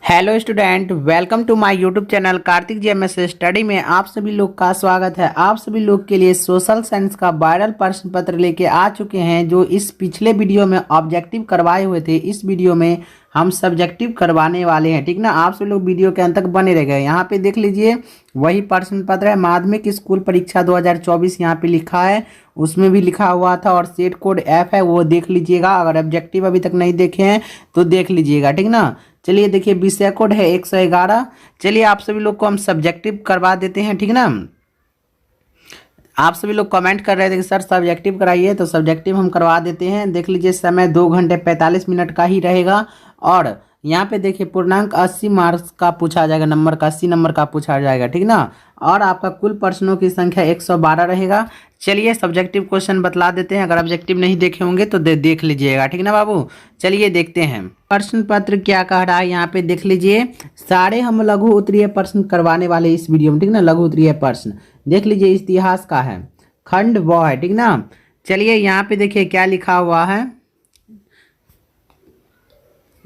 Hello student, welcome to my YouTube channel Kartik GMS study में आप सभी लोग का स्वागत है। आप सभी लोग के लिए सोशल साइंस का वायरल प्रश्न पत्र लेके आ चुके हैं, जो इस पिछले वीडियो में ऑब्जेक्टिव करवाए हुए थे। इस वीडियो में हम सब्जेक्टिव करवाने वाले हैं, ठीक ना। आप सभी लोग वीडियो के अंत तक बने रह गए। यहाँ पे देख लीजिए, वही प्रश्न पत्र है, माध्यमिक स्कूल परीक्षा 2024 यहाँ पे लिखा है, उसमें भी लिखा हुआ था, और सेट कोड एफ है, वो देख लीजिएगा। अगर ऑब्जेक्टिव अभी तक नहीं देखे हैं तो देख लीजिएगा, ठीक ना। चलिए देखिए, विषय कोड है 111। चलिए आप सभी लोग को हम सब्जेक्टिव करवा देते हैं, ठीक ना। आप सभी लोग कमेंट कर रहे थे कि सर सब्जेक्टिव कराइए, तो सब्जेक्टिव हम करवा देते हैं। देख लीजिए, समय 2 घंटे 45 मिनट का ही रहेगा। और यहाँ पे देखिए, पूर्णांक 80 मार्क्स का पूछा जाएगा, नंबर का 80 नंबर का पूछा जाएगा, ठीक ना। और आपका कुल प्रश्नों की संख्या 112 रहेगा। चलिए सब्जेक्टिव क्वेश्चन बतला देते हैं। अगर ऑब्जेक्टिव नहीं देखे होंगे तो देख लीजिएगा, ठीक ना बाबू। चलिए देखते हैं प्रश्न पत्र क्या कह रहा है। यहाँ पे देख लीजिए, सारे हम लघु उत्तरीय प्रश्न करवाने वाले इस वीडियो में, ठीक ना। लघु उत्तरीय प्रश्न देख लीजिए, इतिहास का है, खंड व है, ठीक ना। चलिए यहाँ पे देखिए क्या लिखा हुआ है।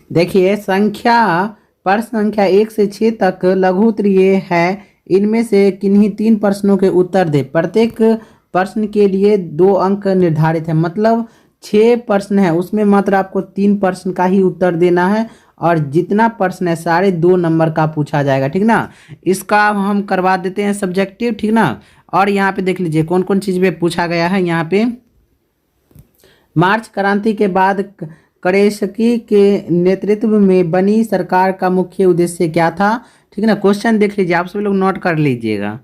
देखिए प्रश्न संख्या 1 से 6 तक लघु उत्तरीय है। इनमें से किन्हीं 3 प्रश्नों के उत्तर दे। प्रत्येक प्रश्न के लिए 2 अंक निर्धारित है, मतलब 6 प्रश्न है, उसमें मात्र आपको 3 प्रश्न का ही उत्तर देना है। और जितना प्रश्न है सारे 2 नंबर का पूछा जाएगा, ठीक ना। इसका हम करवा देते हैं सब्जेक्टिव, ठीक ना। और यहाँ पे देख लीजिए कौन कौन चीज़ पे पूछा गया है। यहाँ पे मार्च क्रांति के बाद करेस्की के नेतृत्व में बनी सरकार का मुख्य उद्देश्य क्या था, ठीक है ना। क्वेश्चन देख लीजिए, आप सभी लोग नोट कर लीजिएगा।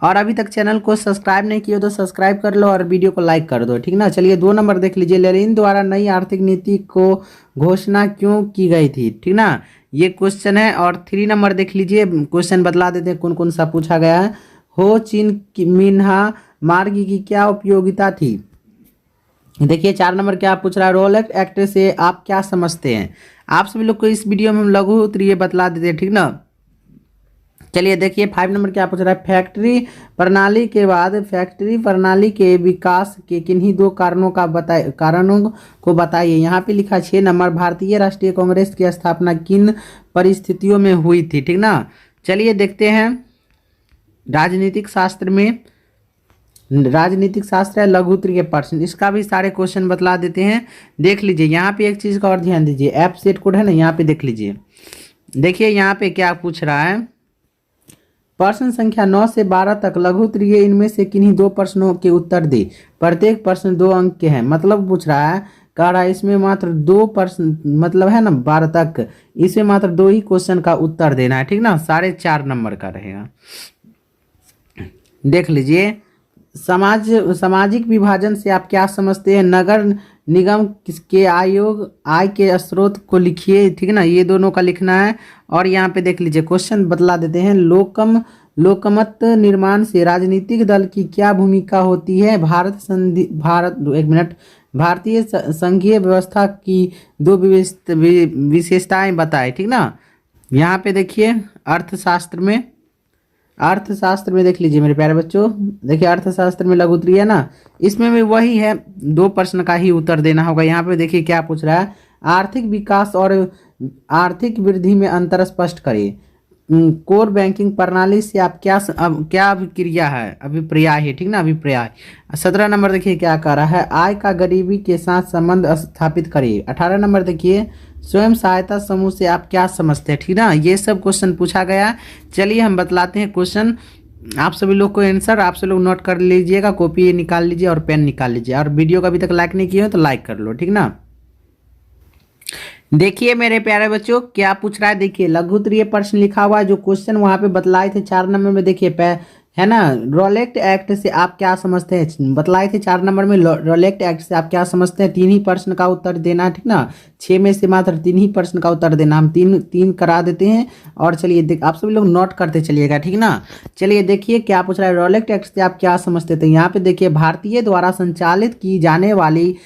और अभी तक चैनल को सब्सक्राइब नहीं किया तो सब्सक्राइब कर लो और वीडियो को लाइक कर दो, ठीक ना। चलिए 2 नंबर देख लीजिए, लेनिन द्वारा नई आर्थिक नीति को घोषणा क्यों की गई थी, ठीक ना, ये क्वेश्चन है। और 3 नंबर देख लीजिए, क्वेश्चन बतला देते हैं कौन कौन सा पूछा गया है। हो चिन मिन्हा मार्ग की क्या उपयोगिता थी। देखिए 4 नंबर क्या पूछ रहा है, रोलेट एक्ट से आप क्या समझते हैं। आप सभी लोग को इस वीडियो में हम लघु उत्तरीय बतला देते हैं, ठीक ना। चलिए देखिए 5 नंबर क्या पूछ रहा है, फैक्ट्री प्रणाली के बाद फैक्ट्री प्रणाली के विकास के किन्हीं 2 कारणों को बताइए। यहाँ पे लिखा 6 नंबर, भारतीय राष्ट्रीय कांग्रेस की स्थापना किन परिस्थितियों में हुई थी, ठीक ना। चलिए देखते हैं, राजनीतिक शास्त्र है, लघु उत्तरीय प्रश्न, इसका भी सारे क्वेश्चन बतला देते हैं। देख लीजिए यहाँ पे एक चीज़ का और ध्यान दीजिए, ऐप सेट कोड है ना, यहाँ पे देख लीजिए। देखिए यहाँ पे क्या पूछ रहा है, प्रश्न संख्या 9 से 12 तक लघु उत्तरीय इनमें से किन्हीं 2 प्रश्नों के उत्तर दे। प्रत्येक प्रश्न 2 अंक के हैं, मतलब पूछ रहा है, कह रहा है इसमें मात्र 2 प्रश्न, मतलब है ना 12 तक, इसमें मात्र 2 ही क्वेश्चन का उत्तर देना है, ठीक ना। 4.5 नंबर का रहेगा। देख लीजिए, सामाजिक विभाजन से आप क्या समझते हैं। नगर निगम किसके आय के स्रोत को लिखिए, ठीक ना, ये दोनों का लिखना है। और यहाँ पे देख लीजिए क्वेश्चन बतला देते हैं, लोकमत निर्माण से राजनीतिक दल की क्या भूमिका होती है। भारतीय संघीय व्यवस्था की 2 विशेषताएं बताएं, ठीक ना। यहाँ पे देखिए अर्थशास्त्र में देख लीजिए मेरे प्यारे बच्चों, देखिए अर्थशास्त्र में लघु उत्तरीय है ना, इसमें भी वही है, 2 प्रश्न का ही उत्तर देना होगा। यहाँ पे देखिए क्या पूछ रहा है, आर्थिक विकास और आर्थिक वृद्धि में अंतर स्पष्ट करिए। कोर बैंकिंग प्रणाली से आप क्या अभिक्रिया है, अभिप्राय है, ठीक ना, अभिप्राय। 17 नंबर देखिए क्या कह रहा है, आय का गरीबी के साथ संबंध स्थापित करिए। 18 नंबर देखिए, स्वयं सहायता समूह से आप क्या समझते हैं, ठीक ना। ये सब क्वेश्चन पूछा गया। चलिए हम बतलाते हैं क्वेश्चन, आप सभी लोग को आंसर आप सभी लोग नोट कर लीजिएगा, कॉपी निकाल लीजिए और पेन निकाल लीजिए। और वीडियो को अभी तक लाइक नहीं किया हो तो लाइक कर लो, ठीक ना। देखिए मेरे प्यारे बच्चों क्या पूछ रहा है, देखिए लघु उत्तरीय प्रश्न लिखा हुआ है, जो क्वेश्चन वहां पे बतलाए थे 4 नंबर में, देखिए है ना, रोलेट एक्ट से आप क्या समझते हैं, बतलाए थे 4 नंबर में, रोलेट एक्ट से आप क्या समझते हैं। 3 ही प्रश्न का उत्तर देना है, ठीक ना। 6 में से मात्र 3 ही प्रश्न का उत्तर देना, हम 3 करा देते हैं। और चलिए आप सभी लोग नोट करते चलिएगा, ठीक ना। चलिए देखिए क्या पूछ रहा है, रोलेट एक्ट से आप क्या समझते थे। यहाँ पे देखिए, भारतीय द्वारा संचालित की जाने वाली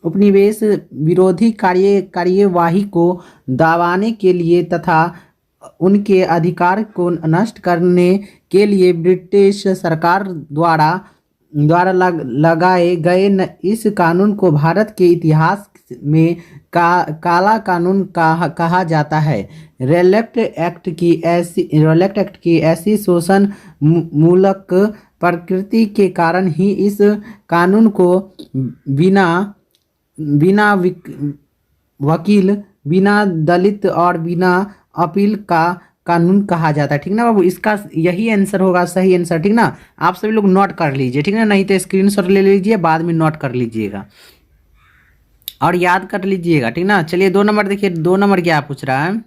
उपनिवेश विरोधी कार्यवाही को दबाने के लिए तथा उनके अधिकार को नष्ट करने के लिए ब्रिटिश सरकार द्वारा लगाए गए इस कानून को भारत के इतिहास में काला कानून कहा जाता है। रेलेक्ट एक्ट की ऐसी शोषण मूलक प्रकृति के कारण ही इस कानून को बिना बिना वकील, बिना दलित और बिना अपील का कानून कहा जाता है। ठीक ना बाबू, इसका यही आंसर होगा, सही आंसर। ठीक ना, आप सभी लोग नोट कर लीजिए। ठीक ना, नहीं तो स्क्रीनशॉट ले लीजिए, बाद में नोट कर लीजिएगा और याद कर लीजिएगा। ठीक ना, चलिए 2 नंबर देखिए। 2 नंबर क्या पूछ रहा है?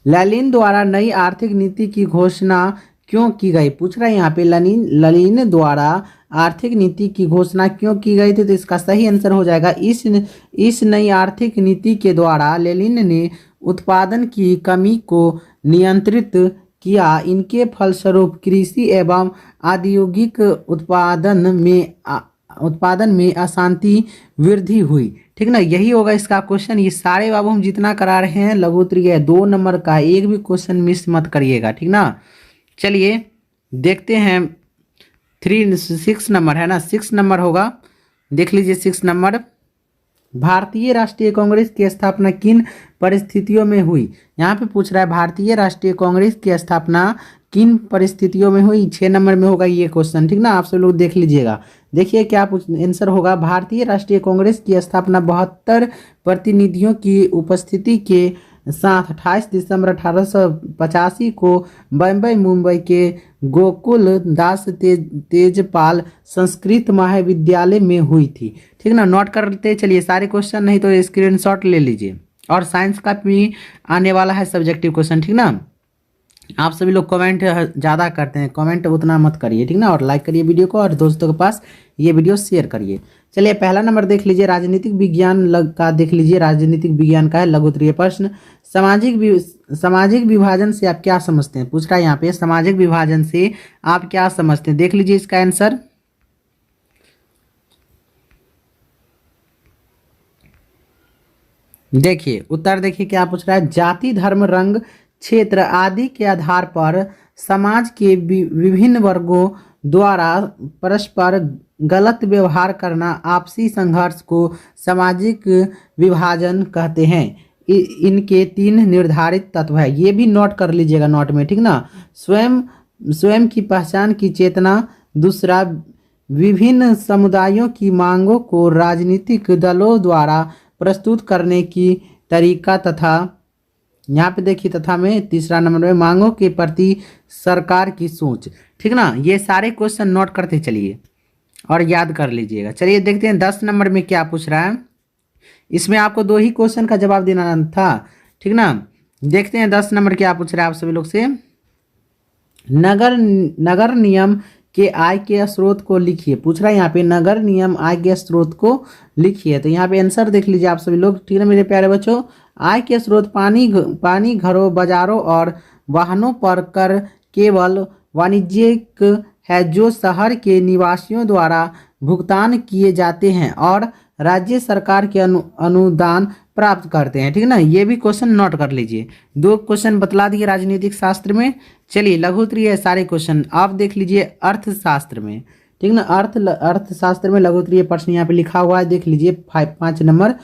लेनिन द्वारा नई आर्थिक नीति की घोषणा क्यों की गई? पूछ रहा है यहाँ पे, लेनिन द्वारा आर्थिक नीति की घोषणा क्यों की गई थी? तो इसका सही आंसर हो जाएगा, इस नई आर्थिक नीति के द्वारा लेनिन ने उत्पादन की कमी को नियंत्रित किया। इनके फलस्वरूप कृषि एवं औद्योगिक उत्पादन में अशांति वृद्धि हुई। ठीक ना, यही होगा इसका क्वेश्चन। ये सारे बाबू हम जितना करा रहे हैं लघु उत्तरीय 2 नंबर का, एक भी क्वेश्चन मिस मत करिएगा। ठीक ना, चलिए देखते हैं 6 नंबर है ना, 6 नंबर होगा, देख लीजिए 6 नंबर। भारतीय राष्ट्रीय कांग्रेस की स्थापना किन परिस्थितियों में हुई? यहाँ पे पूछ रहा है भारतीय राष्ट्रीय कांग्रेस की स्थापना किन परिस्थितियों में हुई? 6 नंबर में होगा ये क्वेश्चन। ठीक ना, आप सब लोग देख लीजिएगा। देखिए क्या आंसर होगा, भारतीय राष्ट्रीय कांग्रेस की स्थापना 72 प्रतिनिधियों की उपस्थिति के साथ 28 दिसंबर 1885 को बम्बई मुंबई के गोकुल दास तेजपाल संस्कृत महाविद्यालय में हुई थी। ठीक ना, नोट करते चलिए सारे क्वेश्चन, नहीं तो स्क्रीनशॉट ले लीजिए। और साइंस का भी आने वाला है सब्जेक्टिव क्वेश्चन। ठीक ना, आप सभी लोग कमेंट ज़्यादा करते हैं, कमेंट उतना मत करिए। ठीक ना, और लाइक करिए वीडियो को और दोस्तों के पास ये वीडियो शेयर करिए। चलिए पहला नंबर देख लीजिए, राजनीतिक विज्ञान का देख लीजिए। राजनीतिक विज्ञान का है लघु उत्तरीय प्रश्न। सामाजिक विभाजन से आप क्या समझते हैं? पूछ रहा है यहाँ पे, सामाजिक विभाजन से आप क्या समझते हैं? देख लीजिए इसका आंसर। देखिए उत्तर, देखिए क्या पूछ रहा है, जाति, धर्म, रंग, क्षेत्र आदि के आधार पर समाज के विभिन्न वर्गों द्वारा परस्पर गलत व्यवहार करना, आपसी संघर्ष को सामाजिक विभाजन कहते हैं। इनके 3 निर्धारित तत्व है, ये भी नोट कर लीजिएगा नोट में। ठीक ना, स्वयं की पहचान की चेतना, दूसरा विभिन्न समुदायों की मांगों को राजनीतिक दलों द्वारा प्रस्तुत करने की तरीका, तथा यहाँ पे देखिए तथा में तीसरा नंबर में मांगों के प्रति सरकार की सोच। ठीक ना, ये सारे क्वेश्चन नोट करते चलिए और याद कर लीजिएगा। चलिए देखते हैं 10 नंबर में क्या पूछ रहा है। इसमें आपको 2 ही क्वेश्चन का जवाब देना था। ठीक ना, देखते हैं 10 नंबर क्या पूछ रहा है आप सभी लोग से। नगर नियम के आय के स्रोत को लिखिए। पूछ रहा है यहाँ पे, नगर नियम आय के स्रोत को लिखिए। तो यहाँ पे आंसर देख लीजिए आप सभी लोग। ठीक है मेरे प्यारे बच्चों, आय के स्रोत पानी, घरों, बाजारों और वाहनों पर कर केवल वाणिज्यिक है जो शहर के निवासियों द्वारा भुगतान किए जाते हैं और राज्य सरकार के अनुदान प्राप्त करते हैं। ठीक ना, ये भी क्वेश्चन नोट कर लीजिए। 2 क्वेश्चन बतला दिए राजनीतिक शास्त्र में। चलिए लघु उत्तरीय है सारे क्वेश्चन। आप देख लीजिए अर्थशास्त्र में। ठीक ना, अर्थशास्त्र में लघु उत्तरीय प्रश्न यहाँ पे लिखा हुआ है, देख लीजिए 5 नंबर।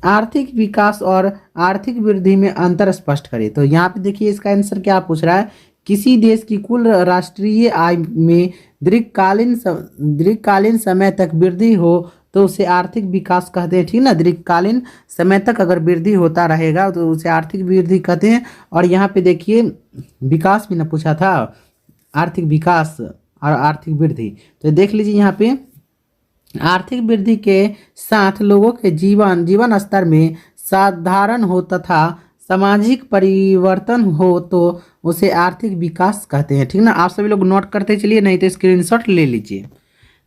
आर्थिक विकास और आर्थिक वृद्धि में अंतर स्पष्ट करें। तो यहाँ पे देखिए इसका आंसर क्या पूछ रहा है, किसी देश की कुल राष्ट्रीय आय में दीर्घकालीन समय तक वृद्धि हो तो उसे आर्थिक विकास कहते हैं। ठीक ना, दीर्घकालीन समय तक अगर वृद्धि होता रहेगा तो उसे आर्थिक वृद्धि कहते हैं। और यहाँ पे देखिए विकास भी ना पूछा था, आर्थिक विकास और आर्थिक वृद्धि। तो देख लीजिए यहाँ पे, आर्थिक वृद्धि के साथ लोगों के जीवन स्तर में साधारण हो तथा सामाजिक परिवर्तन हो तो उसे आर्थिक विकास कहते हैं। ठीक ना, आप सभी लोग नोट करते चलिए, नहीं तो स्क्रीनशॉट ले लीजिए।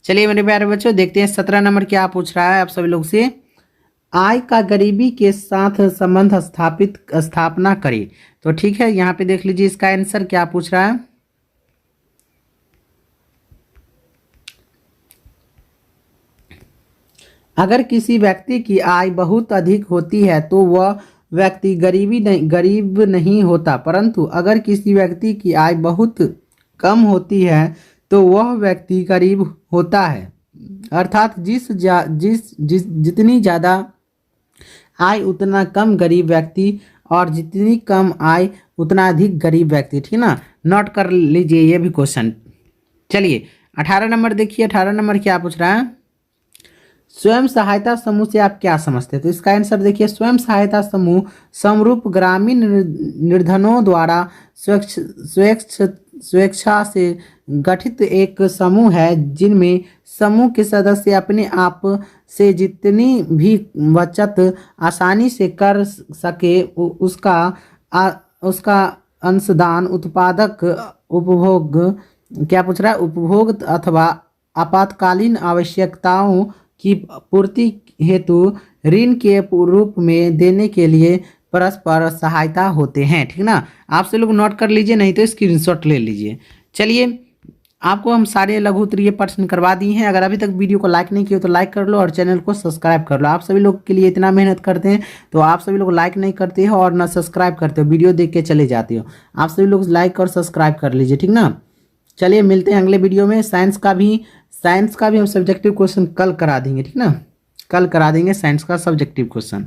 चलिए मेरे प्यारे बच्चों देखते हैं 17 नंबर क्या पूछ रहा है आप सभी लोग से। आय का गरीबी के साथ संबंध स्थापना करें। तो ठीक है, यहाँ पे देख लीजिए इसका आंसर क्या पूछ रहा है। अगर किसी व्यक्ति की आय बहुत अधिक होती है तो वह व्यक्ति गरीब नहीं होता, परंतु अगर किसी व्यक्ति की आय बहुत कम होती है तो वह व्यक्ति गरीब होता है। अर्थात जितनी ज़्यादा आय उतना कम गरीब व्यक्ति और जितनी कम आय उतना अधिक गरीब व्यक्ति, ठीक ना। नोट कर लीजिए ये भी क्वेश्चन। चलिए 18 नंबर देखिए, 18 नंबर क्या पूछ रहा है, स्वयं सहायता समूह से आप क्या समझते हैं। तो इसका आंसर देखिए, स्वयं सहायता समूह समरूप ग्रामीण निर्धनों द्वारा स्वेच्छा से गठित एक समूह है जिनमें समूह के सदस्य अपने आप से जितनी भी बचत आसानी से कर सके उसका अंशदान उत्पादक उपभोग, क्या पूछ रहा है, उपभोग अथवा आपातकालीन आवश्यकताओं की पूर्ति हेतु ऋण के रूप में देने के लिए परस्पर सहायता होते हैं, ठीक ना। आप से लोग नोट कर लीजिए, नहीं तो स्क्रीनशॉट ले लीजिए। चलिए आपको हम सारे लघु उत्तरीय प्रश्न करवा दिए हैं। अगर अभी तक वीडियो को लाइक नहीं किया तो लाइक कर लो और चैनल को सब्सक्राइब कर लो। आप सभी लोग के लिए इतना मेहनत करते हैं तो आप सभी लोग लाइक नहीं करते हो और ना सब्सक्राइब करते हो, वीडियो देख के चले जाते हो। आप सभी लोग लाइक और सब्सक्राइब कर लीजिए, ठीक ना। चलिए मिलते हैं अगले वीडियो में। साइंस का भी हम सब्जेक्टिव क्वेश्चन कल करा देंगे, ठीक ना। कल करा देंगे साइंस का सब्जेक्टिव क्वेश्चन।